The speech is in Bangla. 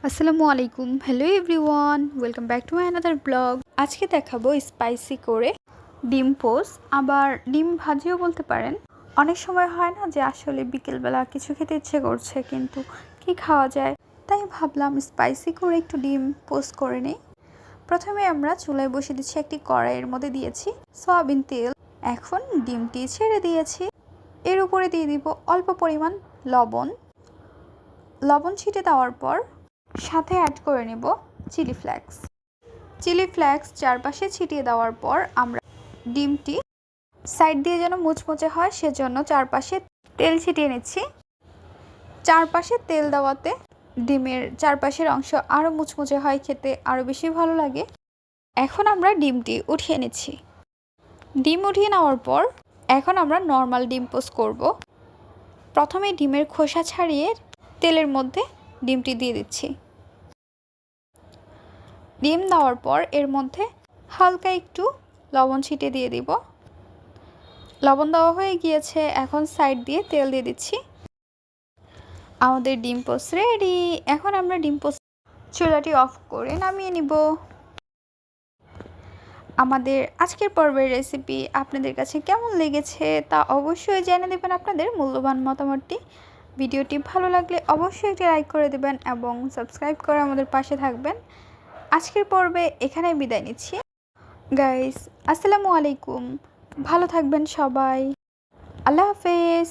আসসালামু আলাইকুম, hello everyone, welcome back to my another blog. আজকে দেখাবো স্পাইসি করে ডিম পোস্ট, আবার ডিম ভাজিও বলতে পারেন। অনেক সময় হয় না যে আসলে বিকেলবেলা কিছু খেতে ইচ্ছে করছে কিন্তু কি খাওয়া যায়, তাই ভাবলাম স্পাইসি করে একটু ডিম পোস্ট করে নিই। প্রথমে আমরা চুলায় বসে দিচ্ছি, একটি কড়াইয়ের মধ্যে দিয়েছি সয়াবিন তেল। এখন ডিমটি ছেড়ে দিয়েছি, এর উপরে দিয়ে দিব অল্প পরিমাণ লবণ। লবণ ছিটে দেওয়ার পর সাথে অ্যাড করে নেব চিলি ফ্লেক্স চারপাশে ছিটিয়ে দেওয়ার পর আমরা ডিমটি সাইড দিয়ে যেন মুচমুচে হয় সেজন্য চারপাশে তেল ছিটিয়ে নিচ্ছি। চারপাশে তেল দেওয়াতে ডিমের চারপাশের অংশ আরও মুচমুচে হয়, খেতে আরও বেশি ভালো লাগে। এখন আমরা ডিমটি উঠিয়ে নিচ্ছি। ডিম উঠিয়ে নেওয়ার পর এখন আমরা নর্মাল ডিম পোস্ট করব। প্রথমে ডিমের খোসা ছাড়িয়ে তেলের মধ্যে ডিমটি দিয়ে দিচ্ছি। ডিম দেওয়ার পর এর মধ্যে হালকা একটু লবণ ছিটিয়ে দিয়ে দিব। লবণ দেওয়া হয়ে গিয়েছে, এখন সাইড দিয়ে তেল দিয়ে দিচ্ছি। আমাদের ডিম পোস্ট রেডি। এখন আমরা ডিম পোস্ট চুলাটি অফ করে নামিয়ে নিব। আমাদের আজকের পর্বের রেসিপি আপনাদের কাছে কেমন লেগেছে তা অবশ্যই জেনে দেবেন আপনাদের মূল্যবান মতামতটি। ভিডিওটি ভালো লাগলে অবশ্যই একটি লাইক করে দেবেন এবং সাবস্ক্রাইব করে আমাদের পাশে থাকবেন। আজকের পর্বে এখানেই বিদায় নিচ্ছি গাইস। আসসালামু আলাইকুম, ভালো থাকবেন সবাই, আল্লাহ হাফেজ।